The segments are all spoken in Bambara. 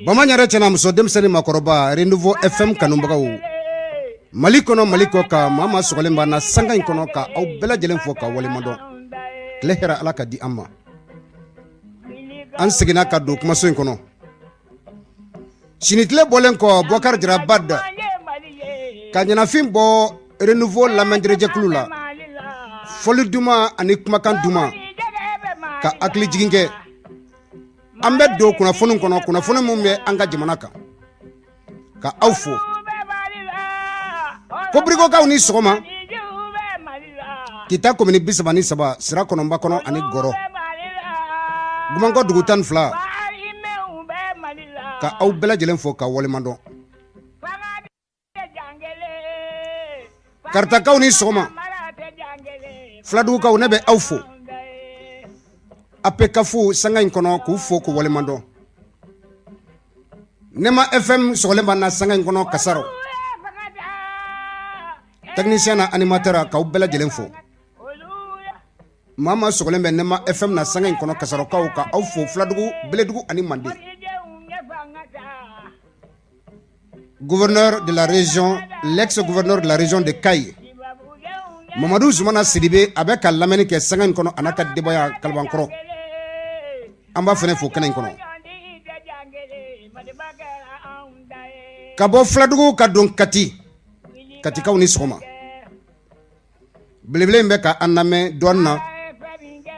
Bamanyare chana muso demseri makoroba Renouveau FM kanumbaga Mali kono Maliko ka mama sogolemba na sanga kono ka aw bela jelen fo ka wale mando lehera alaka di amma an segina ka do kuma so kono sinitle bolen ko Bokar Jara Bad ka nyana fimbo Renouveau lamandre jeklula foli duma ani kuma kan duma ka akli jiginge ambe do kuna fonu kono kuna fonu mumbe anga jamana ka awfo ko brigo ka uni soma kita komini bisabani saba sira kono mba kono ani goro gumango dugutan fla ka aw bela jelen fo ka wole mando karta ka uni soma fla du ka unebe awfo ape kafu sanga inkono ku fo ko wole mando Nema FM solemba na sanga inkono kasaro technicien na animateur ka ubela jelen fo mama solembe Nema FM na sanga inkono kasaro ka aw fo fladugu beledugu ani mande gouverneur de la région l'ex-gouverneur de la région de Kayi Mamadou Zoumana Sidibé avec la lameni ke sanga inkono anaka deboya kalbankoro amba fene fo kenen kono kabo fladugo ka don kati ka uni soma blebele mbe ka aname donna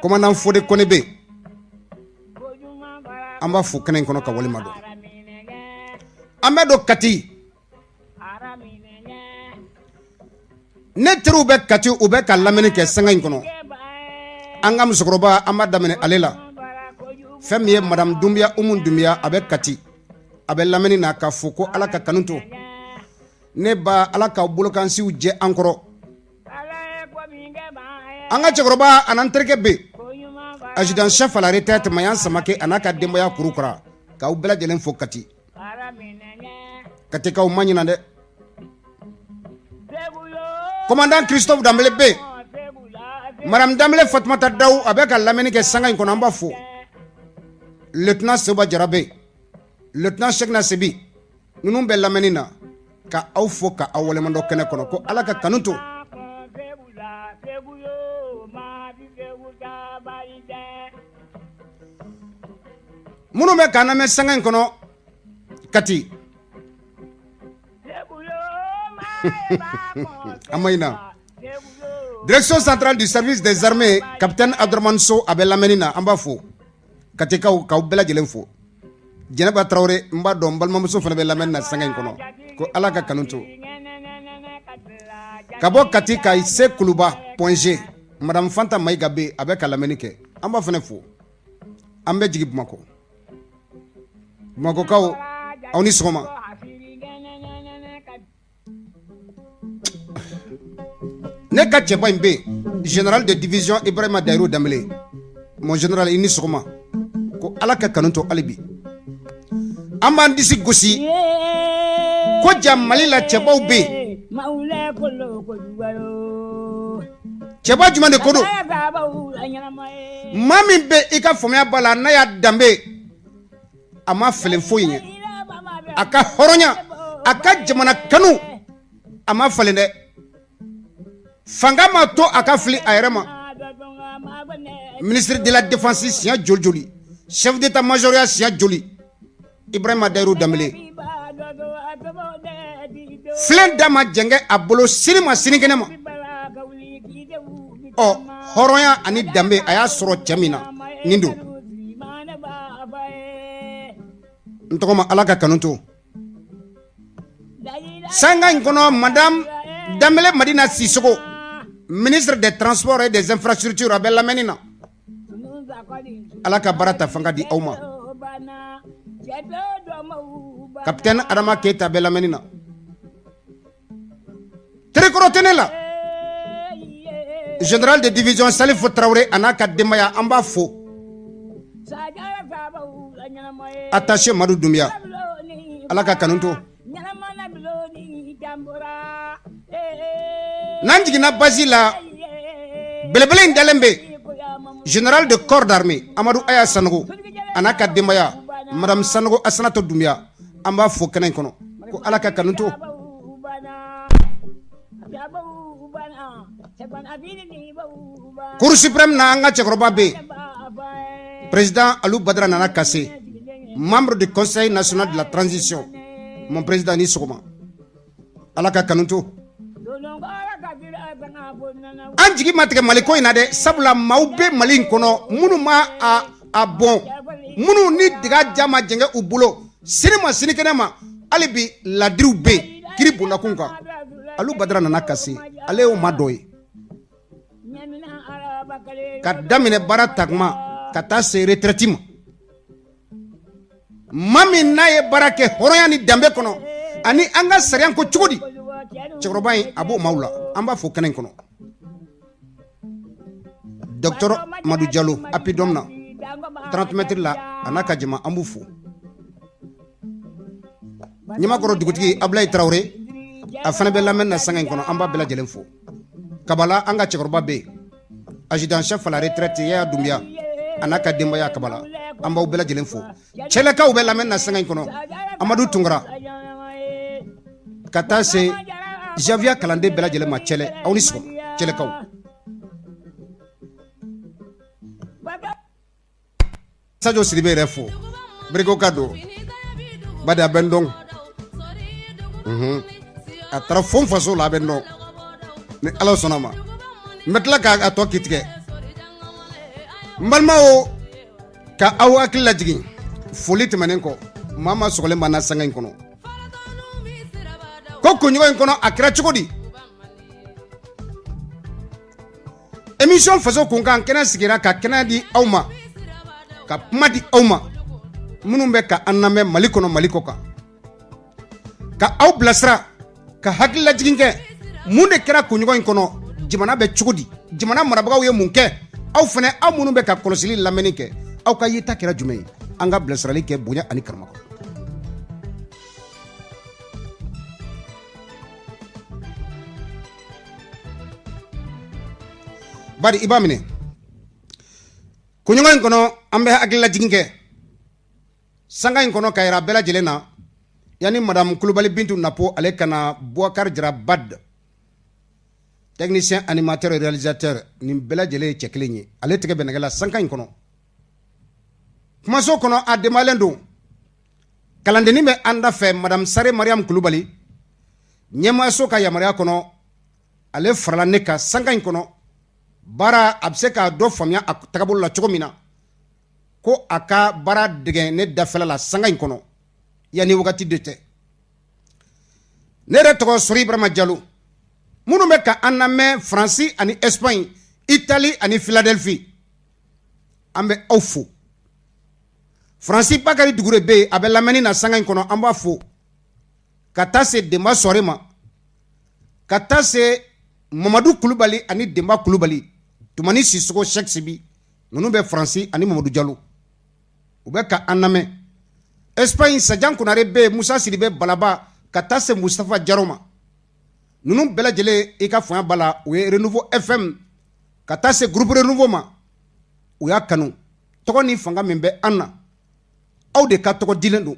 commandant Fodé Konebe amba fo kenen kono ka wali mado amedo kati netru be kati ube ka lameni ke sanga kono angam sokroba amadamene alela Femme Madame Doumbia Oumoun Doumbia avec Kati avec lameni na ka foko alaka kanunto neba alaka bolokansi uje ankoro anga chekroba anantreke be adjudant chef à la retraite Mayan Samake anaka demboya kurukura ka ubela jelen fo Kati ka umanyina de commandant Christophe Dambele be Madame Dambele Fatmata Daou avec lameni ke sanga inkono amba fo Lieutenant Seba Jarabe, Lieutenant Cheikh Nasebi, nous nous belle menina, ka awfo ka awole mando kene kono ko alaka kanuto. Munu me kana me sangen kono Kati. Amaina. Direction centrale du service des armées, capitaine Abdramanso Abella Menina, Ambafo. Katika ka bela jelen fo Jenaba Traoré mba do balma muso fana be lamen na sanga kono ko alaka kanunto kabo katika ise kuluba .g madame Fanta Maïga be avec lamenike amba fana fo ambe jigi Bamako kaw awni soma ne ka cheba imbe général de division Ibrahima Dairo Dambele mon général ini soma ko alaka kanunto alibi amban disi gosi ko jamali la chebaw be cheba juma de kodo mami be ika fomya bala na ya dambe ama felen foyin aka horonya aka jamana kanu ama felen de fanga ma to aka fli ayrema ministre de la défense sia joljoli chef d'état-major sia joli Ibrahima Dairo Dambele flen dama jenge abolo sinima sinigenema o horonya ani dambe aya soro chamina nindo ntokoma alaka kanunto sanga inkono madame Dambele Madina Sissoko ministre des transports et des infrastructures abella menina alaka barata fanga di awma capitaine Adama Keita bella menina Tricorotenela général de division Salif Traoré anaka demaya amba fo attaché Madou Doumbia alaka kanunto nanjigina Basila belebele ndalembe général de corps d'armée Amadou Aya Sanogo anaka demaya madame Sanogo Asanato Doumbia amba fo kenen kono ko alaka kanunto Cour suprême na anga chekroba be président Alou Badara Nana Kassé, membre du Conseil national de la transition, mon président ni sogoma alaka kanunto anjigi matke maliko inade sabula maube malin kono munu ma a bon munu ni diga jama jenge ubulo sinima sinikenema alibi ladriu be kiri bunda kunka Alou Badara Nana Kassé ale o madoy kadamine baratagma kata se retraitima mami naye barake horoyani dambe kono ani anga sariyan ko chugodi chekrobai abo maula amba fo kenen kono docteur Madou Diallo apidomna 30 mètres la anaka jama ambu fo nyima goro dugutigi Ablaye Traoré afana be lamen na sangen kono amba bela jelen fo kabala anga chekroba be adjudant chef à la retraite ya Doumbia anaka dembaya kabala amba bela jelen fo cheleka ube lamen na sangen kono Amadou Tungara kata se Javia Kalande bela jelen ma chele awnisko cheleka Sadio Sidibé refo Brigo Kado Bada Bendong atara fon faso la bendong ni ala sonama metla ka ato kitike mbalma o ka awa akilla jigin folite manen ko mama sogole mana sangain kono ko kunyo en kono akira chukodi émission faso kunkan kena sigira ka kena di awma ka madi awma munumbe ka anname malikono malikoka ka aw blasra ka hakilla jiginke munde kera kunyo en kono jimana be chukodi jimana marabagaw ye munke aw fene aw munumbe ka kolosili lamenike aw ka yita kera jumei anga blasrali ke bunya ani karmako bari ibamine kunyo en kono ambe hakilla jiginke sanga en kono kayra bela jelena yani madame Kulubali Bintou Napo ale kana Bouakar Djara Bad technicien animateur et réalisateur ni bela jele cheklenye ale tege benagala sanka kono kumaso kono a demalendo kalandeni me anda fe madame Sare Mariam Kulubali nyema so ka yamaria kono ale farala neka sanka kono bara abseka do famia takabul la chogomina ko aka bara dege ne dafela la sanka kono yani wakati dete nere togo Sori Ibrahima Diallo munu me ka aname France ani Espagne Italie ani Philadelphie ambe awfo France Bakari Dugure be abe lameni na sanga kono amba fo kata se Demba Sorema kata se Mamadou Kulubali ani Demba Kulubali tumani Sissoko Cheikh Sibi nunu be France ani Mamadou Diallo ube ka aname Espagne Sajan Kunare be Moussa Sidibé Balaba kata se Moustapha Jaroma nunu bela jele ika foya bala ou renouveau FM kata se groupe renouveau ma ou ya kanu toko ni fanga membe anna aw de ka toko dilendo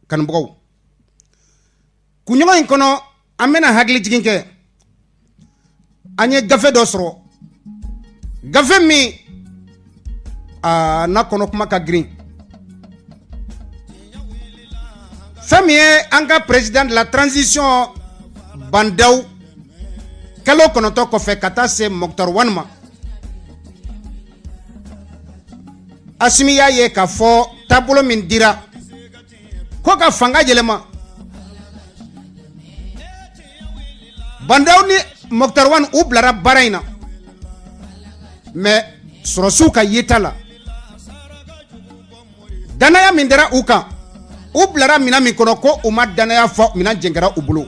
kan bogo kunyo en kono amena hagli jiginke anye gafe dosro gafe mi na kono kuma ka green famille anga président de la transition Bandaw kalo konoto ko fe kata se Mokhtar Wanma asimiya ye ka fo tabulo min dira ko ka fanga jelema Bandaw ni Mokhtar Wan u blara baraina mais sorosu ka yitala danaya min dira uka u blara mina min kono ko uma danaya fo mina jengara ubulo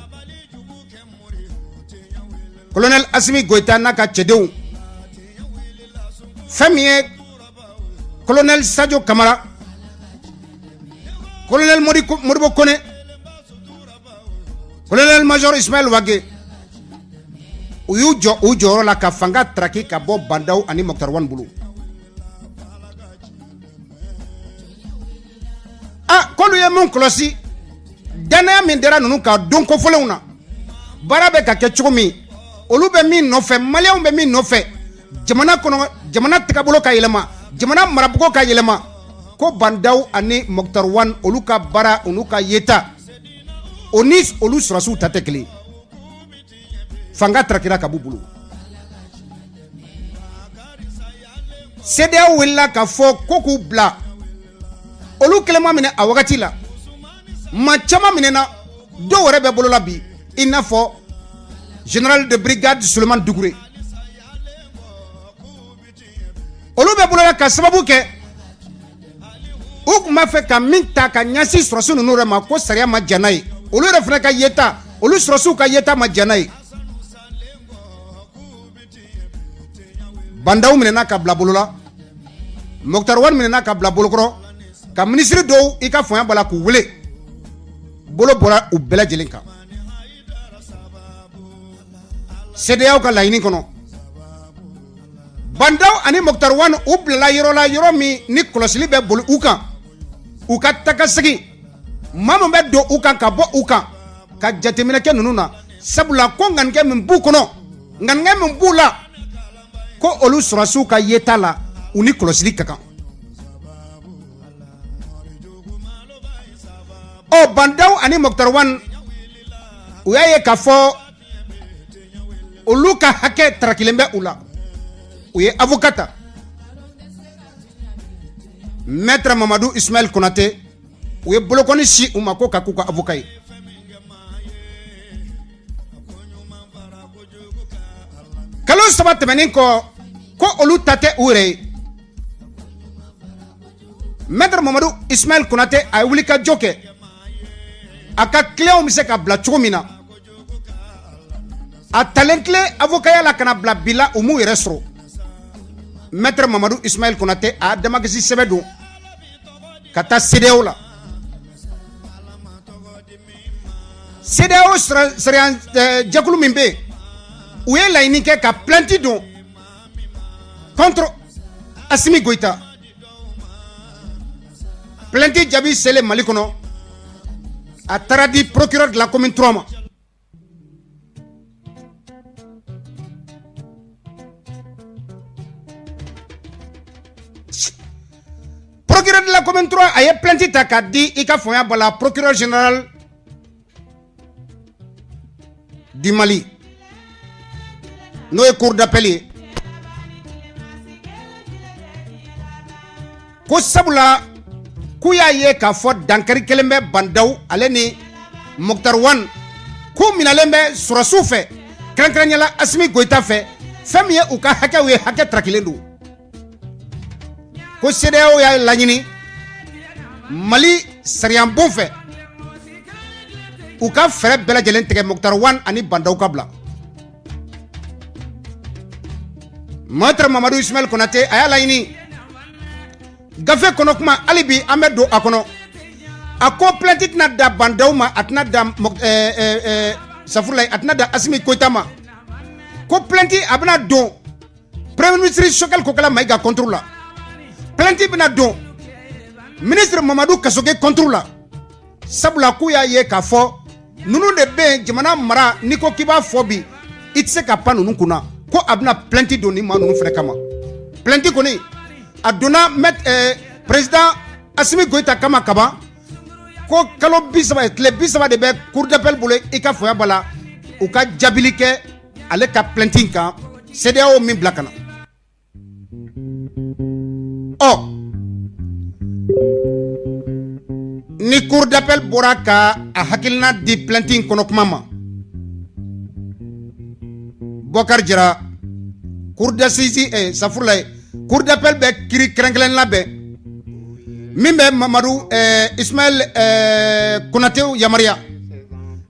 Colonel Assimi Goïta naka Tchedeou Famille Colonel Sadio Kamara Colonel Modibo Kone Colonel Major Ismaël Wage Ujo la ka fanga traki ka bo Bandaw ani Mokhtar Wan bulu ye mun kɔlɔsi danaya min dira ninnu ka don kɔfɔlenw na baara bɛ ka kɛ cogo min olu bɛ min nɔfɛ maliyɛnw bɛ min nɔfɛ jamana kɔnɔ jamana tagabolo ka yɛlɛma jamana maracogo ka yɛlɛma ko Bandaw ani Moctar Wane olu ka baara olu ka yeta o ni olu sɔrɔsiw ta tɛ kelen fanga tarakira ka b'u bolo CEDEAO wulila ka fɔ ko k'u bila olu kɛlɛma minɛ a wagati la ma caman minɛna dɔw wɛrɛ bɛ bolola bi i n'a fɔ général de brigade Suleman Dugure olu bɛ bolola ka sababu kɛ u tun b'a fɛ ka min ta ka ɲɛsin sɔrɔsi ninnu yɛrɛ ma ko sariya ma diya n'a ye olu yɛrɛ fana ka yeta olu sɔrɔsiw ka yeta ma diya n'a ye Bandaw minɛna ka bila bolola Moctar Wane minɛna ka bila bolokɔrɔ ka ministre dɔw i ka fanga bala k'u wele bolo bɔra u bɛɛ lajɛlen kan CEDEAO ka laɲini kɔnɔ Bandaw ani Moctar Wane u bilala yɔrɔ la yɔrɔ min ni kɔlɔsili bɛ boli u kan u ka taga segin maa min bɛ don u kan ka bɔ u kan ka jateminɛ kɛ ninnu na sabula ko ŋanikɛ min b'u kɔnɔ ŋanikɛ min b'u la ko olu sɔrɔsiw ka yeta la u ni kɔlɔsili ka kan Bandaw ani Moctar Wane u y'a ye k'a fɔ olu ka hakɛ tarakilen bɛ u la u ye avocat ta maître Mamadou Ismaël Konate u ye bolokɔni si u ma ko ka k'u ka avocat ye kalo 3 tɛmɛnen kɔ ko olu ta tɛ u yɛrɛ ye maître Mamadou Ismaël Konate a ye wuli ka jɔ kɛ a ka clients bɛ se ka bila cogo min na a talen tile avocat la kana bila bi la u m'u yɛrɛ sɔrɔ maître Mamadou Ismaël Konate a damakasi sɛbɛn don ka taa CEDEAO la CEDEAO sariya jɛkulu min bɛ yen u ye laɲini kɛ ka plainte don contre Assimi Goïta plainte jaabi selen Mali kɔnɔ a taara di procureur de la commune 3 ma procureur de la commune 3 a ye plainte ta k'a di i ka fanga bala procureur général du Mali n'o ye cour d'appel ye ko sabula k'u y'a ye k'a fɔ dankari kelen bɛ Bandaw ale ni Moctar Wane k'u minɛlen bɛ sɔrɔsiw fɛ kɛrɛnkɛrɛnyala Assimi Goïta fɛ fɛn min ye u ka hakɛw ye hakɛ tarakilen don ko CEDEAO y'a laɲini Mali sariyabon fɛ u ka fɛɛrɛ bɛɛ lajɛlen tigɛ Moctar Wane ani Bandaw ka bila maître Mamadou Ismaël Konate a y'a laɲini gafe kɔnɔ kuma hali bi an bɛ don a kɔnɔ a ko plainte tɛna da Bandaw ma a tɛna da safurulayi a tɛna da Assimi Goïta ma ko plainte a bɛna don premier ministre Choguel Kokala Maïga contre la plainte bɛna don ministre Mamadou Kassoge contre la sabula k'u y'a ye k'a fɔ ninnu de bɛ yen jamana mara n'i ko k'i b'a fɔ bi i tɛ se ka pan ninnu kunna ko a bɛna plainte don ni maa ninnu fana kama plainte kɔni a donna président Assimi Goïta kama kaban ko kalo 30 tile 30 de bɛ cour d'appel bolo i ka fɔya bala u ka jaabili kɛ ale ka plainte in kan CEDEAO min bila ka na ni cour d'appel bɔra ka a hakilina di plainte in kɔnɔ kuma ma Bokar Jara cour d'assises safurulayi cour d'appel bɛ kiri kɛrɛnkɛrɛn labɛn min bɛ Mamadou Ismaël Konate yamaruya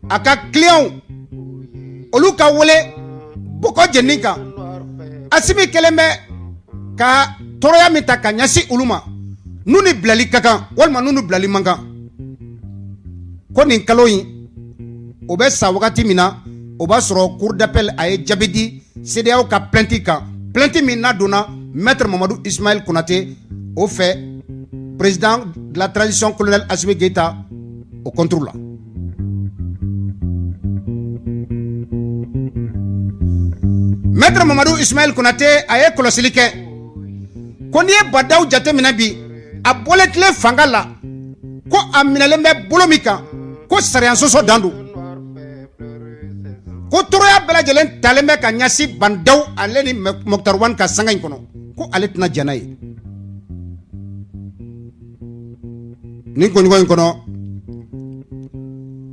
a ka clients olu ka wele bɔkɔ jɛnini kan Assimi kɛlen bɛ ka tɔɔrɔya min ta ka ɲɛsin olu ma n'u ni bilali ka kan walima n'u ni bilali man kan ko nin kalo in o bɛ sa wagati min na o b'a sɔrɔ cour d'appel a ye jaabi di CEDEAO ka plainte kan plainte min n'a donna maître Mamadou Ismaël Konate au fait président de la transition colonel Assimi Goïta au contrôle. Maître Mamadou Ismaël Konaté a été colossé. Qu'on y est badaou jate minabi a boletle fangala ko aminalembe bolomika ko sarian soso dandu ko toroya bela jelen talembe ka nyasi bandaw aleni Moktar Wan ka sanga kono ko aletna janay ni ko ngo kono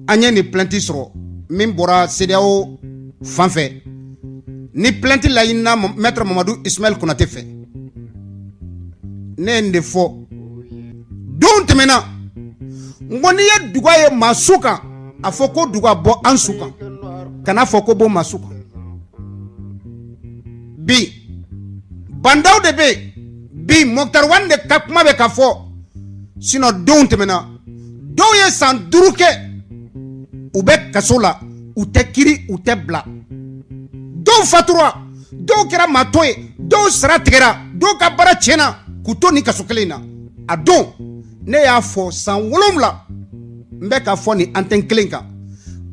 anya ni plainte soro min bora CEDEAO fanfé ni plainte la ina Maître Mamadou Ismaël Konaté fait nende fo don't mena ngoni ye duga ye masuka afoko duga bo ansuka kana foko bo masuka bi bandaw de bi Moktar Wan de kapma be kafo sino don't mena do ye san duruke ube kasola utekiri utebla do fatura do kera matoye do saratigera do kabara chena kuto ni kasukelina adon ne ya fo san wolomla mbeka fo ni anten klinka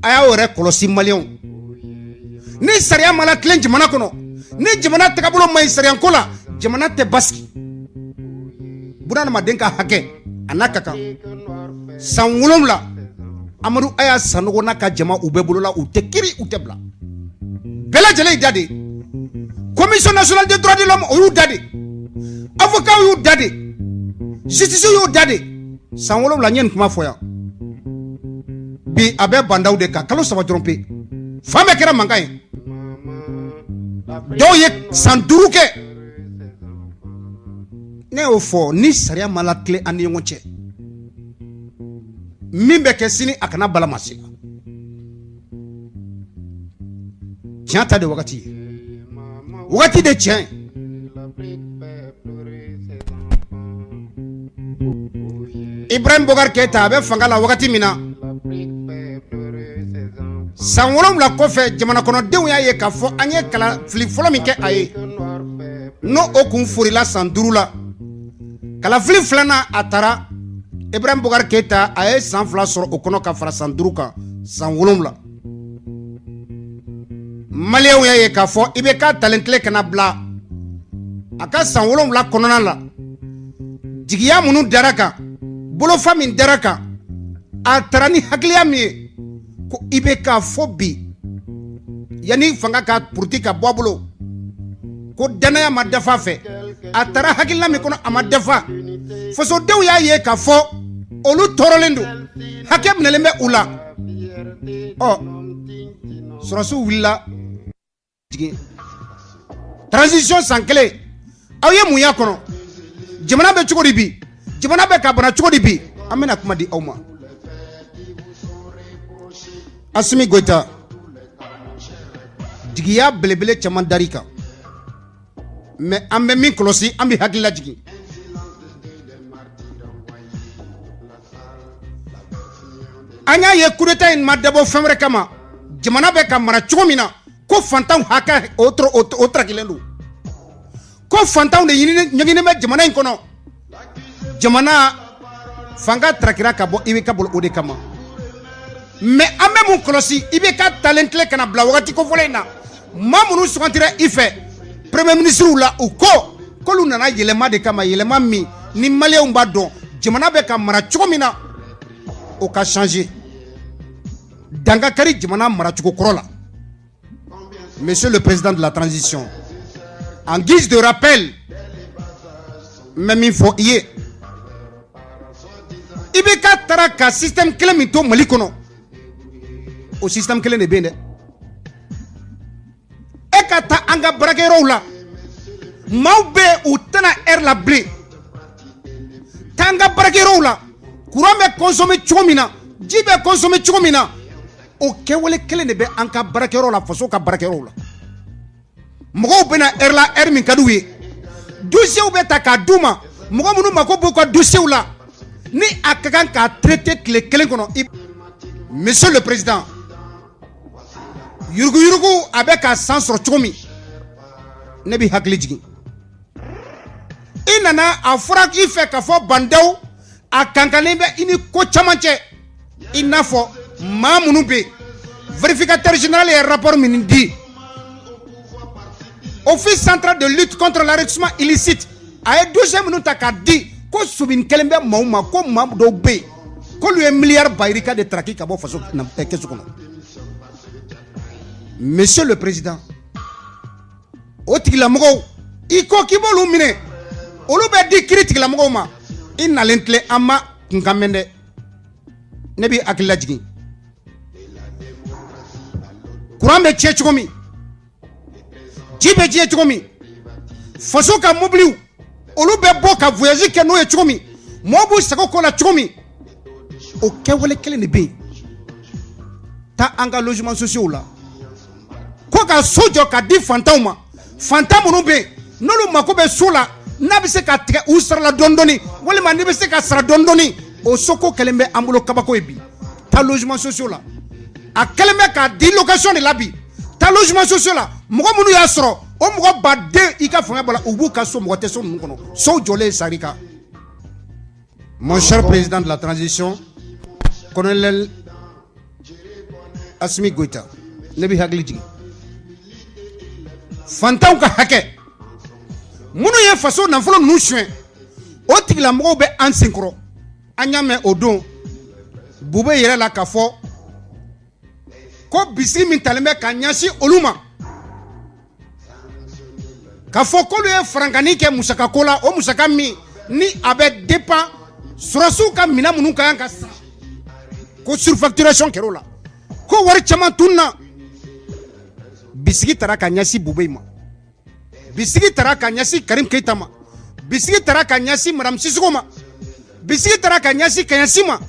aya ore kolosi malion ni sariya mala klen jamana kono ni jamana takabulo mai sariya kola jamana te baski budana madenka hake anaka kan san wolomla amaru aya sanogo naka jama ubebolola utekiri utebla bela jele dade commission nationale des droits de l'homme o dade avocat yu dade justice yu dade san wolomla nyen kuma foya bi abe bandaw de ka kalo saba tromper femme kera mangay do ye san duruke ne o fo ni sariya mala clé ani ngonche mimbe kesini akana balamasi tianta de wakati de tien Ibrahim Bogar Keita abe fangala wakati mina san wolomla kofe jamana kono dew ya ye ka fo anye kala fili folo min ke aye no okun furila san durula kala fili flana atara Ibrahim Bogar Keita aye san fla soro okono ka fara san duruka san wolomla Malien ya ye ka fo ibe ka talentle kana bla aka san wolomla konona la jigiya munu daraka bolo fami daraka atarani hakliya mi ko ibe ka fo bi yani fanga ka politika bobulo ko danaya ma dafa fe atara hakilla mi kono ama dafa fo so dew ya ye ka fo olu torolendo hakem ne lembe ula oh surasu willa transition sans clé awye muya kono jamana be chukodi bi jamana be ka bana chukodi bi amena kuma di awma Assimi Goïta digiya belebele chaman darika mais ambe min kolosi ambi hakila jigi anya ye kudeta in madabo femre kama jamana be ka mara chomina ko fantaw haka otra kilendo ko fantaw de yini nyogine me jamana in kono jamana fanga trakira ka bo ibe ka bol ode kama mais ambe mon kolosi ibe ka talentle kana bla wakati ko volena mamunu sugantira ife premier ministre la uko kolu nana yelema de kama yelema mi ni malien umba don jamana be ka mara chomina o ka changer danga kari jamana mara chuko korola. Monsieur le président de la transition, en guise de rappel, même il faut y ibeka taraka système clé mito malikono au système clé ne bende ekata anga bragero la maube utana air la blé tanga bragero la courant me consommer chomina jibe consommer chomina o kewele clé ne be anka bragero la faso ka bragero la mogo bena air la air min kaduwe dossier ubeta ka duma mogo munu mako boko dossier la ni akakan ka traité les kelen kono. Monsieur le président yurugu avec un sens sur chomi nebi hakli jigi inana afra ki fe ka fo bandaw a kankalen bɛ i ni ko caman cɛ i n'a fɔ maa minnu bɛ vérificateur général ye rapport min di office central de lutte contre l'enrichissement illicite a ye dossier minnu ta k'a di ko subin kelen bɛ maaw ma ko maa dɔw bɛ yen k'olu ye miliyari bayirika de traki ka bɔ faso kɛsu kɔnɔ. Monsieur le président o tigilamɔgɔw i ko k'i b'olu minɛ olu bɛ di kiiri tigilamɔgɔw ma i nalen tile an ma kunkan mɛn dɛ ne b'i hakili lajigin courant bɛ tiɲɛ cogo min ji bɛ tiɲɛ cogo min faso ka mobiliw olu bɛ bɔ ka voyage kɛ n'o ye cogo min mɔgɔw b'u sago k'o la cogo min o kɛwale kelen de bɛ yen taa an ka logement sociaux la ko ka so jɔ ka di fantanw ma fantan minnu bɛ yen n'olu mako bɛ so la n'a bɛ se ka tigɛ u sarala dɔɔni walima n'i bɛ se ka sara dɔɔni o soko kelen bɛ an bolo kabako ye bi taa logement sociaux la a kelen bɛ k'a di location de la bi taa logement sociaux la mɔgɔ minnu y'a sɔrɔ o mɔgɔ baden i ka fanga bala u b'u ka so mɔgɔ tɛ so ninnu kɔnɔ sow jɔlen sari kan. Mon cher président de la transition colonel Assimi Goïta ne bɛ hakili jigin fantanw ka hakɛ minnu ye faso nafolo ninnu suɲɛ o tigilamɔgɔw bɛ an senkɔrɔ an y'a mɛn o don Bube yɛrɛ la k'a fɔ ko bisigi min talen bɛ ka ɲɛsin olu ma k'a fɔ k'olu ye farankani kɛ musakako la o musaka min ni a bɛ dépend sɔrɔsiw ka minɛn minnu ka kan ka san ko surfacturation kɛr'o la ko wari caman tunna bisigi taara ka ɲɛsin Bube ma bisigi taara ka ɲɛsin Karim Keita ma bisigi taara ka ɲɛsin Madame Sissoko ma bisigi taara ka ɲɛsin Kaɲasi ma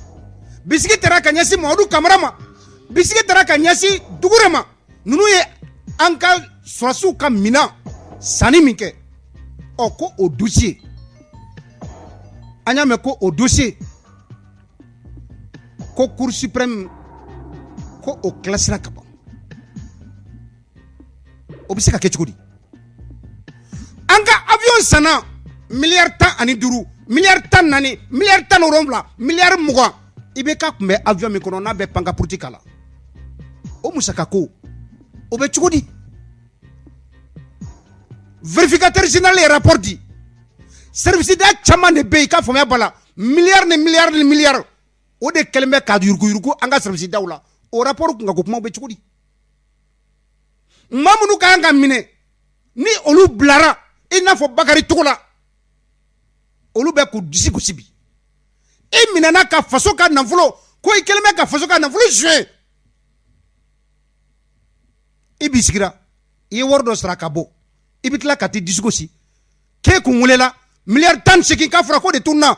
bisigi taara ka ɲɛsin Mamadu Kamara ma bisigi taara ka ɲɛsin Dugure ma ninnu ye an ka sɔrɔsiw ka minɛn sanni min kɛ ɔ ko o dossier an y'a mɛn ko o dossier ko Cour suprême ko o kilasira ka ban o bɛ se ka kɛ cogo di an ka avion sanna miliyari 15 miliyari 14 miliyari 17 miliyari 20 i bɛ ka kunbɛ avion min kɔnɔ n'a bɛ panka politique la o musaka ko o bɛ cogo di vérificateur général ye rapport di service da caman de bɛ yen i ka faamuya b'a la miliyari ni miliyari ni miliyari o de kɛlen bɛ ka yuruguyurugu an ka service daw la o rapport kun ka ko kumaw bɛ cogo di maa minnu ka kan ka minɛ ni olu bilara i n'a fɔ Bakari Togola olu bɛ k'u disi gosi bi i minɛna ka faso ka nafolo ko i kɛlen bɛ ka faso ka nafolo jouer i b'i sigira i ye wari dɔ sara ka bɔ i bɛ tila ka t'i disi gosi k'e kun welela miliyari 18 k'a fɔra ko de tunna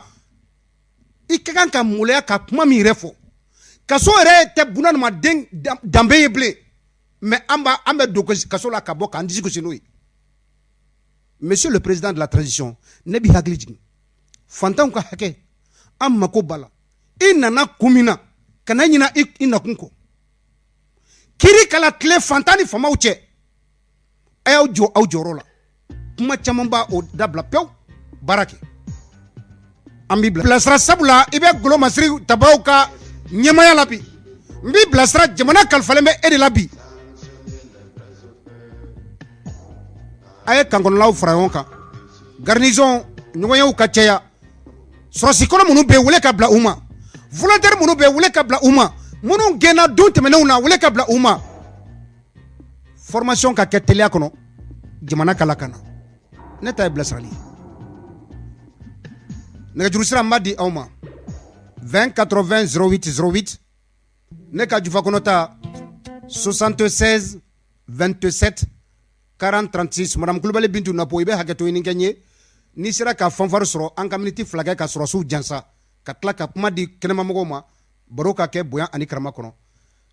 i ka kan ka maloya ka kuma min yɛrɛ fɔ kaso yɛrɛ tɛ bunadamaden danbe ye bilen mais an bɛ don kaso la ka bɔ k'an disi gosi n'o ye. Monsieur le président de la transition ne b'i hakili jigin fantanw ka hakɛ an mako b'a la i nana kun min na ka na ɲina i nakun kɔ kiiri kala tile fantan ni famaw cɛ a y'aw jɔ aw jɔyɔrɔ la kuma caman b'a o dabila pewu baara kɛ an b'i bilasira sabula i bɛ Golo Masiri Tabaraw ka ɲɛmaya la bi n b'i bilasira jamana kalifalen bɛ e de la bi a ye kankɔnɔlaw fara ɲɔgɔn kan garnison ɲɔgɔnyew ka caya sɔrɔsi kɔnɔ minnu bɛ wele ka bila u ma volontaire minnu bɛ wele ka bila u ma minnu gɛnna don tɛmɛnenw na wele ka bila u ma formation ka kɛ teliya kɔnɔ jamana ka lakana ne ta ye bilasirali ye nɛgɛjuru sira n b'a di aw ma 20 80 08 08 ne ka jufa kɔnɔ ta 76 27 40 36 madame Kulibali Bintu Napo i bɛ hakɛto ɲini kɛ n ye n'i sera ka fanfari sɔrɔ an ka miniti 2 kɛ ka sɔrɔsiw jansa ka tila ka kuma di kɛnɛmamɔgɔw ma baro ka kɛ bonya ani karama kɔnɔ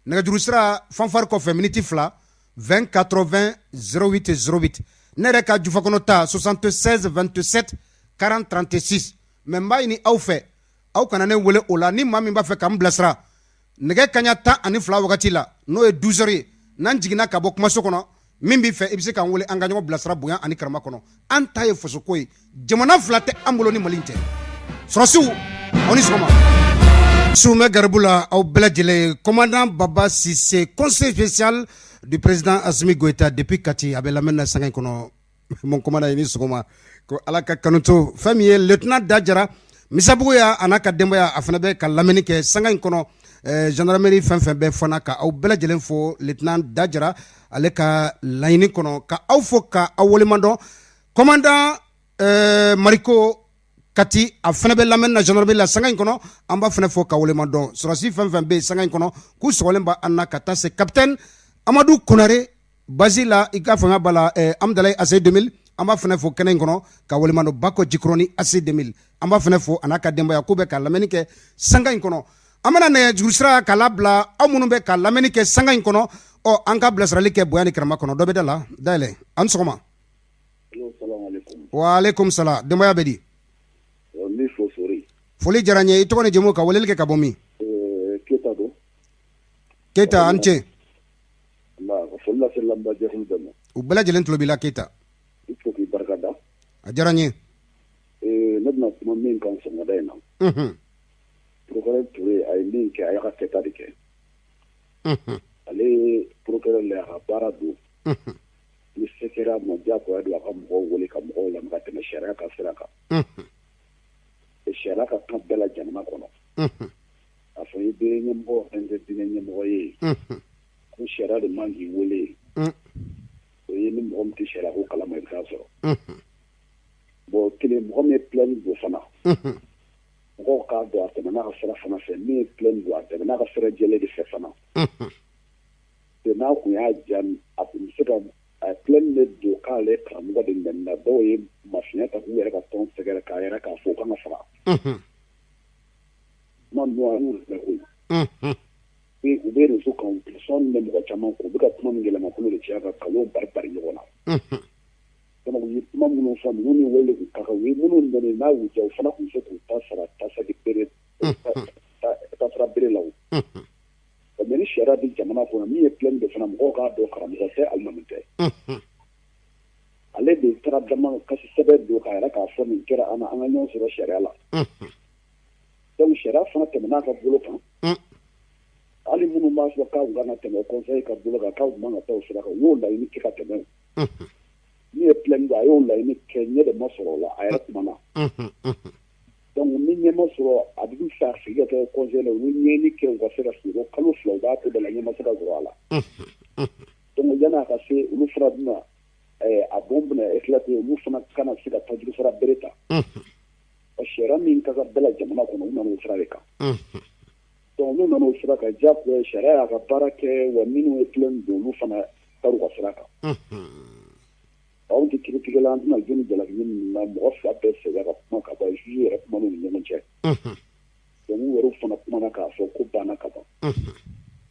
nɛgɛjuru sira fanfari kɔfɛ miniti 2 20 80 08 08 ne yɛrɛ ka jufa kɔnɔ ta 76 27 40 36 mais n b'a ɲini aw fɛ aw kana ne wele o la ni maa min b'a fɛ k'an bilasira nɛgɛ kaɲa 12 wagati la n'o ye 12 heures ye n'an jiginna ka bɔ kumaso kɔnɔ min b'i fɛ i bɛ se k'an wele an ka ɲɔgɔn bilasira bonya ani karama kɔnɔ an ta ye fasoko ye jamana fila tɛ an bolo ni Mali tɛ sɔrɔsiw aw ni sɔgɔma Soumé Garboula aw bɛɛ lajɛlen commandant Baba Cissé conseil spécial du président Assimi Goïta depuis Kati a bɛ lamɛnni na sanga in kɔnɔ mon commandant i ni sɔgɔma ko Ala ka kanu to fɛn min ye lieutenant Dajara Misabugu ya a n'a ka denbaya a fana bɛ ka lamɛnni kɛ sanga in kɔnɔ gendarmerie fɛn fɛn bɛɛ fana ka aw bɛɛ lajɛlen fo lieutenant Dajara ale ka laɲini kɔnɔ ka aw fo ka aw walemadɔn commandant Mariko Kati a fana bɛ lamɛnni na gendarmerie la sanga in kɔnɔ an b'a fana fo ka walemadɔn sɔrɔsi fɛn fɛn bɛ sanga in kɔnɔ k'u sɔgɔlen b'a an na ka taa se capitaine Amadou Konare basi la i ka fanga b'a la Amdalayi AC 2000 an b'a fana fo kɛnɛ in kɔnɔ ka walemadɔn Bako Jikoroni AC 2000 an b'a fana fo a n'a ka denbaya k'u bɛ ka lamɛnni kɛ sanga in kɔnɔ an bɛna nɛgɛjuru sira k'a labila aw minnu bɛ ka lamɛnni kɛ sanga in kɔnɔ an ka bilasirali kɛ bonya ni karama kɔnɔ dɔ bɛ da la dayɛlɛ an sɔgɔma wa alaikum salam denbaya bɛ di foli diyara n ye i tɔgɔ ni jamu ka weleli kɛ ka bɔ min Keita an ce u bɛɛ lajɛlen tulo b'i la Keita a diyara n ye ne bɛna kuma min kan sɔgɔmada in na procureur Touré a ye min kɛ a y'a ka kɛta de kɛ ale procureur le a ka baara don ni se kɛra ma diyagoya don a ka mɔgɔw wele ka mɔgɔw lamɛn ka tɛmɛ sariya ka sira kan sariya ka kan bɛɛ la jamana kɔnɔ a fɔ i bɛ ɲɛmɔgɔ fɛn tɛ diinɛ ɲɛmɔgɔ ye ko sariya de man k'i wele o ye ni mɔgɔ min tɛ sariya ko kalama i bɛ taa sɔrɔ bon kelen mɔgɔ min ye plainte don fana mɔgɔw k'a dɔn a tɛmɛ n'a ka sira fana fɛ min ye plainte don a tɛmɛ n'a ka sira jɛlen de fɛ fana n'a kun y'a diya a kun bɛ se ka a plainte de don k'ale karamɔgɔ de nɛnina dɔw ye mafiɲɛ ta k'u yɛrɛ ka tɔn sɛgɛrɛ k'a yɛrɛ k'a fɔ u kan ka faga kuma ninnu an y'u filɛ koyi u bɛ réseau kan sɔn bɛ mɔgɔ caman ko u bɛ ka kuma min yɛlɛma kolo de caya ka nkalon bari ɲɔgɔn na donc u ye kuma minnu fɔ ninnu ni wele k'u ka kan u ye minnu nɛni n'a y'u diya u fana tun bɛ se k'u ta sara tasadi bere tasara bere la o mais ni sariya di jamana kɔnɔ min ye plainte de fana mɔgɔw k'a dɔn karamɔgɔ tɛ alimami tɛ ale de taara dama kasi sɛbɛn don k'a yɛrɛ k'a fɔ nin kɛra an ka ɲɔgɔn sɔrɔ sariya la donc sariya fana tɛmɛn'a ka bolo kan hali minnu b'a fɔ k'aw kana tɛmɛ conseil ka bolo kan k'aw man ka taa o sira kan u y'o laɲini kɛ ka tɛmɛ o min ye plainte don a y'o laɲini kɛ ɲɛ de ma sɔrɔ o la a yɛrɛ kumana donc ni ɲɛ ma sɔrɔ a bɛ fɛ a sigi ka kɛ conseil la u ni ɲɛɲini kɛ u ka se ka sigi ko kalo 2 u b'a to de la ɲɛ ma se ka sɔrɔ a la donc yan'a ka se olu fana bɛna a bon bɛna éclater olu fana kana se ka tajuru sara bere ta sariya min ka kan bɛɛ la jamana kɔnɔ u nana o sira de kan donc n'u nana o sira kan diyagoya sariya y'a ka baara kɛ wa minnu ye plainte don olu fana taar'u ka sira kan anw tɛ kiiritigɛla an tɛna jɔnni jalaki min na mɔgɔ fila bɛɛ sɛgɛn ka kuma ka ban juge yɛrɛ kuma n'u ni ɲɔgɔn cɛ donc u yɛrɛ fana kumana k'a fɔ ko banna ka ban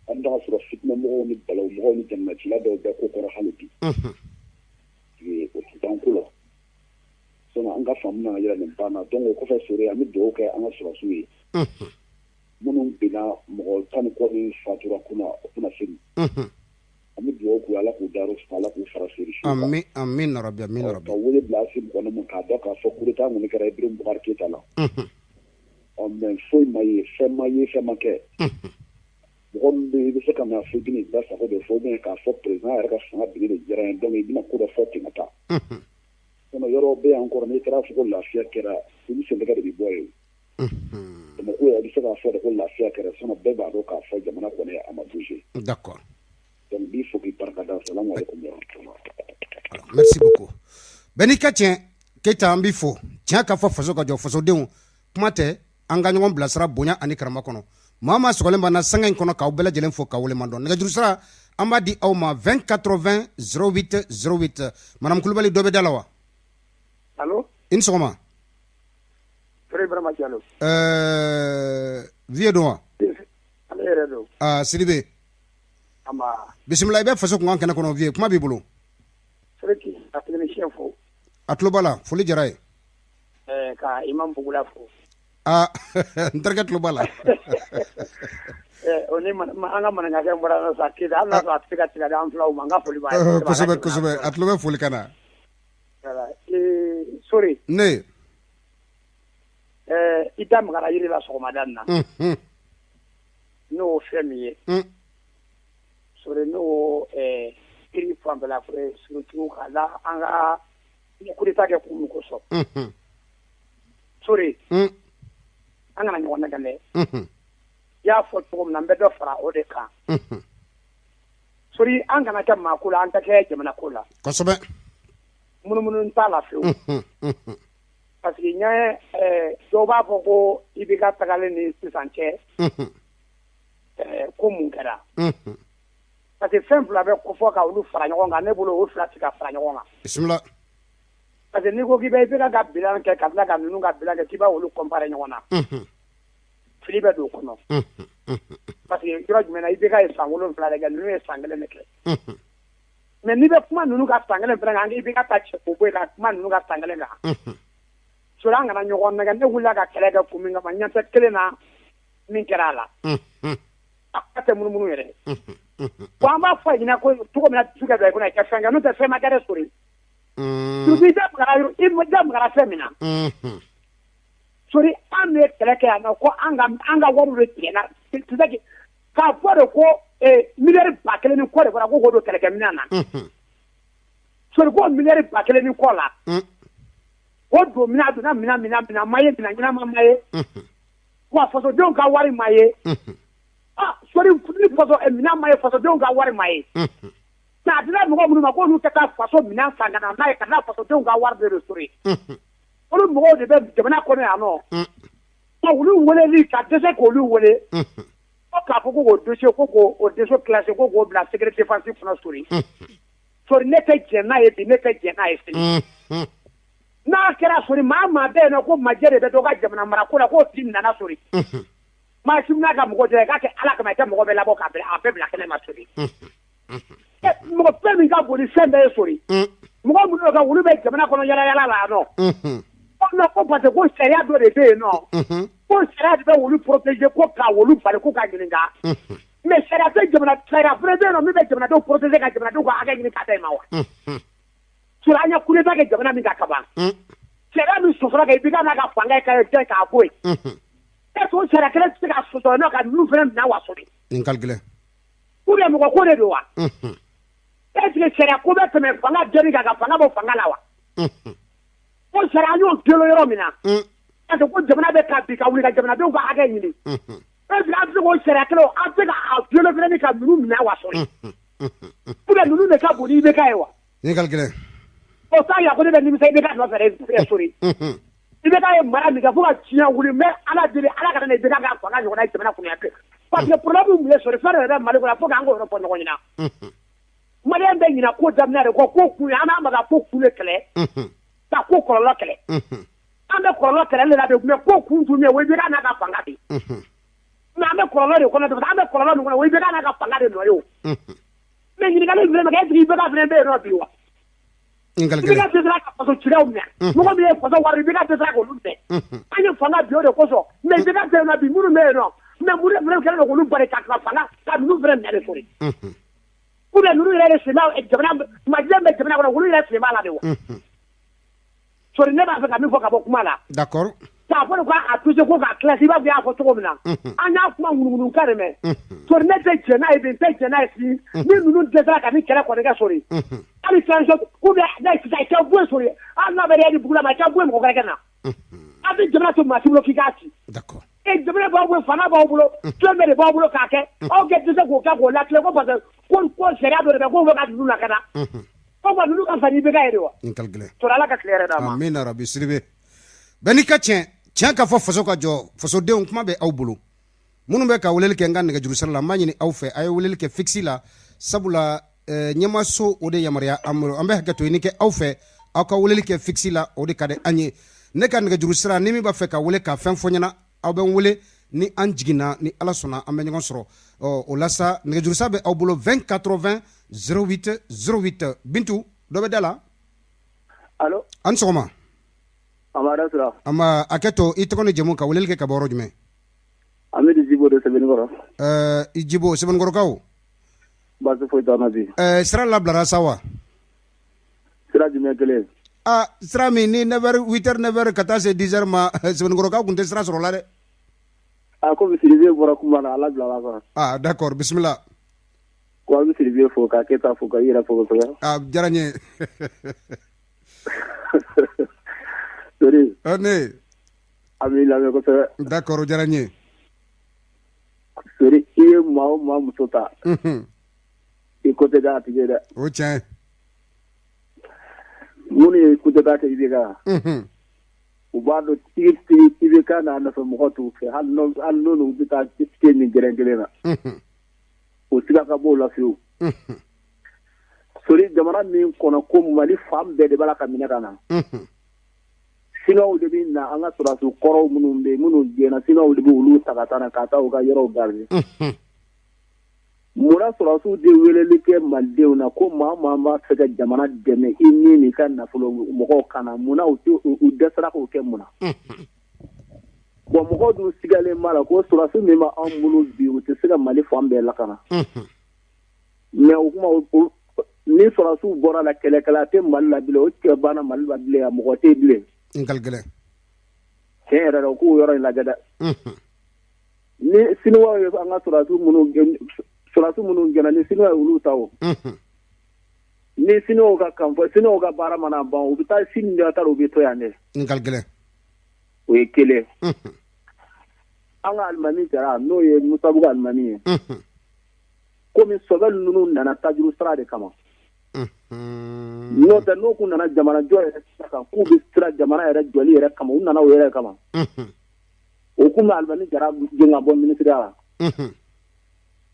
an bɛ taga sɔrɔ fitinɛmɔgɔw ni balawumɔgɔw ni jamanacila dɔw bɛɛ ko kɔrɔ hali bi o tɛ ban ko la sinon an ka faamu nana yɛrɛ nin banna donc o kɔfɛ sore an bɛ dugawu kɛ an ka sɔrɔsiw ye minnu binna mɔgɔ 10 ni kɔ min fatura kunna o tɛna seli an bɛ dugawu k'u ala k'u dar'u ala k'u fara seri su kan amin rabi amin rabi ka wele bila asi mɔgɔ min k'a dɔn k'a fɔ coup d'état kɔni kɛra Ibrahim Boubacar Keita la mais foyi ma ye fɛn ma kɛ mɔgɔ min bɛ i bɛ se ka na fɔ bini da sago de fɔ ou bien k'a fɔ président yɛrɛ ka fanga bini de diyara ye donc i bɛna ko dɔ fɔ ten ka taa sinon yɔrɔ bɛ yan kɔrɔ n'i taara fɔ ko lafiya kɛra i bɛ sɛnɛkɛ de bɛ bɔ yen bamakɔ yɛrɛ bɛ se k'a fɔ de ko lafiya kɛra sinon bɛɛ b'a dɔn k'a fɔ jamana kɔni a ma bouger d'accord donc b'i fo k'i barika da salamu aleykum merci beaucoup bɛɛ n'i ka tiɲɛ Keita an b'i fo tiɲɛ ka fɔ faso ka jɔ fasodenw kuma tɛ an ka ɲɔgɔn bilasira bonya ani karama kɔnɔ maa maa sɔgɔlen b'an na sanga in kɔnɔ k'aw bɛɛ lajɛlen fo k'aw walemadɔn nɛgɛjuru sira an b'a di aw ma 20 80 08 08 madame Kulibali dɔ bɛ da la wa allo i ni sɔgɔma Fere Ibrahima Diallo vieux don wa ale yɛrɛ don Sidibe bisimila i bɛ faso kunkan kɛnɛ kɔnɔ vieux kuma b'i bolo Fere k'i a technicien fo a tulo b'a la foli diyara ye ka Imam Bugula fo n terikɛ tulo b'a la o ni an ka maninkakɛ bɔra na sa Keita hali n'a sɔrɔ a tɛ se ka tigɛ di an filaw ma n ka foli b'a ye kosɛbɛ a tulo bɛ foli kan na Sori ne i da magara yiri la sɔgɔmada na n'o fɛn min ye sori n'o iri fanfɛla surutigiw ka la an ka kurita kɛ kun min kosɔn sori an kana ɲɔgɔn nɛgɛn dɛ i y'a fɔ cogo min na n bɛ dɔ fara o de kan sori an kana kɛ maa ko la an tɛ kɛ jamana ko la kosɛbɛ munumunu t'a la fiyewu parce que ɲɛ dɔw b'a fɔ ko i b'i ka tagalen ni sisan cɛ ko mun kɛra parce que fɛn fila bɛ fɔ ka olu fara ɲɔgɔn kan ne bolo o fila tɛ ka fara ɲɔgɔn kan bisimila parce que n'i ko k'i bɛ IBK ka bilan kɛ ka tila ka ninnu ka bilan kɛ k'i b'a olu comparer ɲɔgɔn na fili bɛ don o kɔnɔ parce que yɔrɔ jumɛn na IBK ye san 7 de kɛ ninnu ye san 1 de kɛ mais n'i bɛ kuma ninnu ka san 1 fana kan IBK ta cɛ k'o bɔ yen ka kuma ninnu ka san 1 kan sori an kana ɲɔgɔn nɛgɛ ne wulila ka kɛlɛ kɛ kun min kama ɲɛ tɛ kelen na min kɛra a la a tɛ munumunu yɛrɛ bon an b'a fɔ ɲina ko cogo min na dusu ka don i kɔnɔ i kɛ fɛn kɛ n'o tɛ fɛn ma kɛ dɛ sori surtout i da magara fɛn min na sori an bɛ kɛlɛ kɛ yan nɔ ko an ka wariw de tigɛna k'a fɔ de ko miliyari 1000 ni kɔ de fɔra ko k'o don kɛlɛkɛminɛn na sori ko miliyari 1000 ni kɔ la o don mina donna mina ma ye mina ɲɛnama ma ye wa fasodenw ka wari ma ye sori ni mina ma ye fasodenw ka wari ma ye mais a dira mɔgɔ minnu ma ko olu tɛ taa faso minɛn san ka na n'a ye ka na fasodenw ka wari de sori olu mɔgɔw de bɛ jamana kɔnɔ yan nɔ olu weleli ka dɛsɛ k'olu wele ko k'a fɔ ko k'o dossier ko k'o dossier classé ko k'o bila secret défensif kɔnɔ sori ne tɛ jɛn n'a ye bi ne tɛ jɛn n'a ye sini n'a kɛra sori maa bɛ yen nɔ ko majɛ de bɛ dɔ ka jamana marako la k'o tigi nana sori maa si n'a ka mɔgɔ jɛ k'a kɛ ala kama i tɛ mɔgɔ bɛ labɔ k'a bɛɛ bila kɛnɛ ma sori mɔgɔ fɛn min ka bon ni fɛn bɛɛ ye sori mɔgɔ minnu ka wulu bɛ jamana kɔnɔ yaala la yan nɔ ko parce que ko sariya dɔ de bɛ yen nɔ ko sariya de bɛ wulu protéger ko ka wulu bali ko ka ɲininka mais sariya fana bɛ yen nɔ min bɛ jamanadenw protéger ka jamanadenw ka hakɛ ɲini ka da i ma wa sori an ye coup d'état kɛ jamana min ka kaban sariya min sɔsɔra ka IBK n'a ka fanga ye k'a bɔ yen est-ce que o sariya kelen tɛ se ka sɔsɔ n'o ka ninnu fana minɛ wa sori nin ka gɛlɛn ou bien mɔgɔ ko de don wa est-ce que sariya ko bɛ tɛmɛ fanga jɛni kan ka fanga bɔ fanga la wa ko sariya y'o dolo yɔrɔ min na parce que ko jamana bɛ ka bi ka wuli ka jamanadenw ka hakɛ ɲini est-ce que an bɛ se k'o sariya kelen an bɛ ka dolo fana ka ninnu minɛ wa sori ou bien ninnu de ka bon ni IBK ye wa nin ka gɛlɛn o t'a yira ko ne bɛ nimisa IBK nɔfɛ sori IBK ye mara min kɛ fo ka tiɲɛ wuli mais ala deli ala ka na IBK ka fanga ɲɔgɔnna ye jamana kɔnɔ yan parce que problème min bɛ sori fɛn dɔ yɛrɛ Mali kɔnɔ fo k'an k'o yɔrɔ fɔ ɲɔgɔn ɲɛna maliyɛn bɛ ɲina ko daminɛ de kɔ ko kun ye an b'a maga ko kun de kɛlɛ ka ko kɔlɔlɔ kɛlɛ an bɛ kɔlɔlɔ kɛlɛ de la de mais ko kun tun ye o IBK n'a ka fanga de mais an bɛ kɔlɔlɔ de kɔnɔ an bɛ kɔlɔlɔ min kɔnɔ o IBK n'a ka fanga de nɔ ye o mais ɲininkali min filɛ nin ye est-ce que IBK fana bɛ yen nɔ bi wa IBK tɛ se ka faso cilaw minɛ mɔgɔ min ye faso wari IBK tɛ se ka k'olu minɛ an ye fanga bi o de kosɔn mais IBK tɛ yen nɔ bi minnu bɛ yen nɔ mais mun de fana kɛlen don k'olu bari ka fanga ka ninnu fana minɛ de sori ou bien ninnu yɛrɛ de sen bɛ jamana majɛ bɛ jamana kɔnɔ olu yɛrɛ sen b'a la de wa sori ne b'a fɛ ka min fɔ ka bɔ kuma la d'accord k'a fɔ de ko a touché ko k'a classé i b'a fɔ y'a fɔ cogo min na an y'a kuma ŋunuŋunu kan de mɛn sori ne tɛ jɛn n'a ye bi n tɛ jɛn n'a ye sini ni ninnu dɛsɛra ka ni kɛlɛ kɔni kɛ sori hali transition ou bien n'a ye sisan i tɛ bɔ yen sori hali n'a bɛ yɛrɛ di bugu la ma i tɛ bɔ yen mɔgɔ wɛrɛ ka na a bɛ jamana to maa si bolo k'i k'a ci d'accord jamana b'aw bolo fanga b'aw bolo fɛn bɛɛ de b'aw bolo k'a kɛ aw kɛ tɛ se k'o kɛ k'o latigɛ ko parce que ko sariya dɔ de bɛ k'o bɛ ka ninnu lakana ko ma ninnu ka fisa ni IBK ye de wa sori ala ka tile yɛrɛ d'a ma amina rabi Sidibe bɛɛ n'i ka tiɲɛ ka fɔ faso ka jɔ fasodenw kuma bɛ aw bolo minnu bɛ ka weleli kɛ n ka nɛgɛjuru sira la n b'a ɲini aw fɛ a ye weleli kɛ fixe la sabula ɲɛmaso o de yamaruya an bolo an bɛ hakɛ to ɲini kɛ aw fɛ aw ka weleli kɛ fixe la o de ka di an ye ne ka nɛgɛjuru sira ni min b'a fɛ ka wele ka fɛn fɔ ɲɛna aw bɛ n wele ni an jiginna ni ala sɔnna an bɛ ɲɔgɔn sɔrɔ o la sa nɛgɛjuru sira bɛ aw bolo 20 80 08 08 Bintu dɔ bɛ da la allo an sɔgɔma Amara Sura ama hakɛ to i tɔgɔ ni jamu ka weleli kɛ ka bɔ yɔrɔ jumɛn Amedi Jibo de Sɛbɛnikɔrɔ i Jibo Sɛbɛnikɔrɔkaw baasi foyi t'an na bi sira labilara sa wa sira jumɛn kelen Ah, sira min ni 9h 8h 9h ka taa se 10h ma sɛbɛnnikɔrɔkaw kun tɛ sira sɔrɔ la dɛ. A ko misiribe bɔra kuma na ala bila la kɔnɔ. Ah, d'accord, bismillah. Ko a misiribe fo ka kɛta fo ka yɛrɛ fo kosɛbɛ. Ah, diyara n ye. Sori. Ne. A b'i lamɛn kosɛbɛ. D'accord, o diyara n ye. Sori i ye maa o maa muso ta. I ko tɛ k'a tigi ye dɛ. O tiɲɛ. Minnu ye ko tɛ k'a kɛ IBK. U b'a dɔn IBK n'a nɔfɛmɔgɔ t'u fɛ hali n'olu bɛ taa kɛ nin gɛrɛn kelen na. O siga ka b'o la fiyewu. Sori jamana min kɔnɔ ko Mali fan bɛɛ de b'a la ka minɛ ka na. Siniwaw de bɛ na an ka sɔrɔdasiw kɔrɔw minnu bɛ yen minnu gɛnna Siniwaw de bɛ olu ta ka taa na ka taa u ka yɔrɔw garder. Munna sɔrɔdasiw de weleli kɛ Malidenw na ko maa b'a fɛ ka jamana dɛmɛ i ni nin ka nafolo mɔgɔw kana munna u dɛsɛra k'o kɛ munna. Bon mɔgɔw dun sigalen b'a la ko sɔrɔdasi min b'anw bolo bi u tɛ se ka Mali fan bɛɛ lakana. Mais o kuma ni sɔrɔdasiw bɔra la kɛlɛkɛla tɛ Mali la bilen o cɛ banna Mali la bilen a mɔgɔ tɛ bilen. Ngalgɛlɛ. Tiɲɛ yɛrɛ la u k'o yɔrɔ in lajɛ dɛ. Ni Siniwaw ye an ka sɔrɔdasiw minnu gɛnna ni Siniwaw ye olu ta o. Ni Siniwaw ka kanfɔ Siniwaw ka baara mana ban u bɛ taa Sini de ta u bɛ to yan dɛ. Ngalgɛlɛ. O ye kelen. An ka alimami jara n'o ye Musabugu alimami ye. Komi sɔbɛ ninnu nana tajuru sira de kama. N'o tɛ n'o kun nana jamana jɔ yɛrɛ kan k'u bɛ sira jamana yɛrɛ jɔli yɛrɛ kama u nana o yɛrɛ kama. O kun bɛ alimami jara gɛn ka bɔ minisiriya la.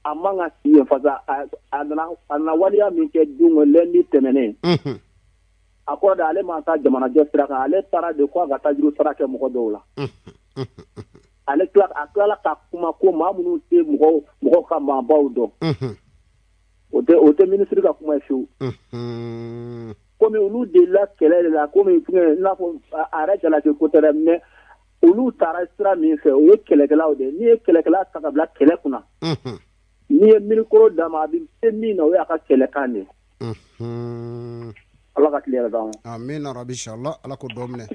A man ka si yen fasa a nana waleya min kɛ don lundi tɛmɛnen. A kɔrɔ de ale ma taa jamana jɔ sira kan ale taara de ko a ka tajuru sara kɛ mɔgɔ dɔw la. Ale tilala ka kuma ko maa minnu tɛ mɔgɔw ka maabaw dɔn. O tɛ minisiri ka kuma ye fiyewu. Komi olu delila kɛlɛ de la komi i n'a fɔ a yɛrɛ jalaki ko tɛ dɛ mais olu taara sira min fɛ o ye kɛlɛkɛlaw de ye n'i ye kɛlɛkɛla ta ka bila kɛlɛ kunna. N'i ye minikoro d'a ma a bɛ se min na o y'a ka kɛlɛkan de ye. Ala ka tile yɛrɛ d'an ma. Amina rabi inshallah ala ko dɔ minɛ.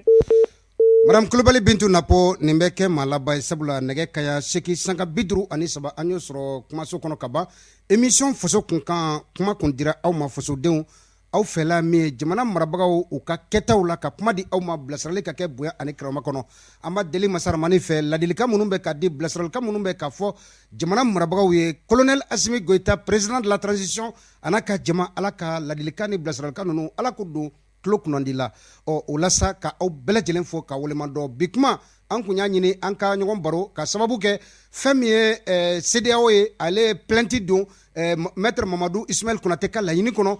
Madame Kulibali Bintu Napo nin bɛ kɛ maa laban ye sabula nɛgɛ kaya 8 sanga 53 an y'o sɔrɔ kumaso kɔnɔ ka ban émission faso kunkan kuma kun dira aw ma fasodenw aw fɛla min ye jamana marabagaw u ka kɛtaw la ka kuma di aw ma bilasirali ka kɛ bonya ani karama kɔnɔ an b'a deli masaramani fɛ ladilikan minnu bɛ ka di bilasiralikan minnu bɛ ka fɔ jamana marabagaw ye colonel Asimi Goïta président de la transition a n'a ka jama ala ka ladilikan ni bilasiralikan ninnu ala ko don tulo kunnandi la o la sa ka aw bɛɛ lajɛlen fɔ ka walemadɔ bi kuma an kun y'a ɲini an ka ɲɔgɔn baro ka sababu kɛ fɛn min ye CEDEAO ye ale ye plainte don maître Mamadou Ismaël Konate ka laɲini kɔnɔ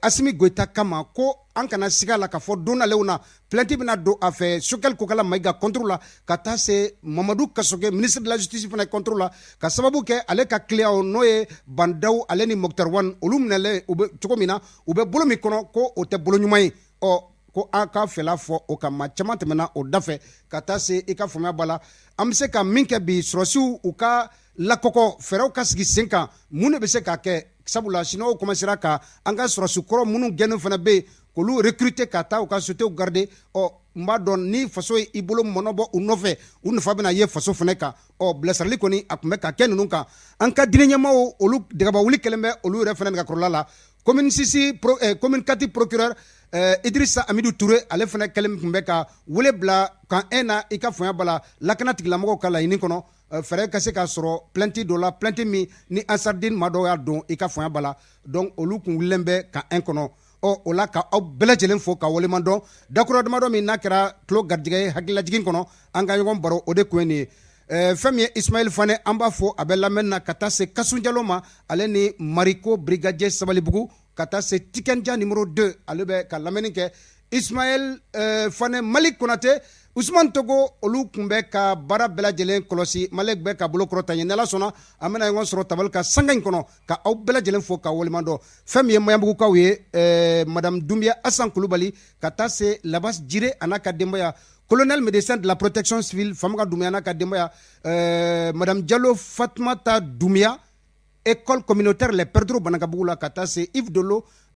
Asimi Goïta kama ko an kana siga la ka fɔ don nalew na plainte bɛna don a fɛ Sokɛli Kokala Mayiga contre la ka taa se Mamadou Kasoke ministre de la justice fana contre la ka sababu kɛ ale ka client n'o ye Bandaw ale ni Mokhtar Wane olu minɛlen u bɛ cogo min na u bɛ bolo min kɔnɔ ko o tɛ bolo ɲuman ye ko an ka fɛla fɔ o ka maa caman tɛmɛna o da fɛ ka taa se i ka faamuya b'a la an bɛ se ka min kɛ bi sɔrɔsiw u ka lakɔkɔ fɛɛrɛw ka sigi sen kan mun de bɛ se k'a kɛ sabula siniwaw commencera ka an ka sɔrɔsi kɔrɔ minnu gɛnnen fana bɛ yen k'olu recruter ka taa u ka sociétés garder n b'a dɔn ni faso ye i bolo mɔnɔbɔ u nɔfɛ u nafa bɛna ye faso fana kan bilasirali kɔni a tun bɛ ka kɛ ninnu kan an ka diinɛ ɲɛmaaw olu dagabawuli kɛlen bɛ olu yɛrɛ fana nɛgɛkɔrɔla la commune 4 procureur Idrissa Amidou Touré ale fana kɛlen tun bɛ ka wele bila kan na i ka faamuya b'a la lakana tigilamɔgɔw ka laɲini kɔnɔ fɛɛrɛ ka se k'a sɔrɔ plainte dɔ la plainte min ni Ansardine maa dɔw y'a dɔn i ka faamuya b'a la donc olu kun wulilen bɛ kan kɔnɔ o la ka aw bɛɛ lajɛlen fo ka waleman dɔn dakura damadɔ min n'a kɛra tulo garijɛgɛ ye hakililajigin kɔnɔ an ka ɲɔgɔn baro o de kun ye nin ye fɛn min ye Ismaël Fane an b'a fɔ a bɛ lamɛnni na ka taa se Kasun Jalo ma ale ni Mariko brigadier Sabalibugu ka taa se Tikenja numéro 2 ale bɛ ka lamɛnni kɛ Ismaël Fane Malik Konate Ousmane Togo olu kun bɛ ka baara bɛɛ lajɛlen kɔlɔsi Malek bɛ ka bolo kɔrɔta ɲɛ n'Ala sɔnna an bɛna ɲɔgɔn sɔrɔ tabali ka sanga in kɔnɔ ka aw bɛɛ lajɛlen fo ka waleman dɔn fɛn min ye Mayanbugukaw ye madame Doumbia Assane Kulubali ka taa se Labas Jire a n'a ka denbaya colonel médecin de la protection civile Famaka Doumbia n'a ka denbaya madame Diallo Fatmata Doumbia école communautaire les perdreaux Banakabugu la ka taa se Yves Dolo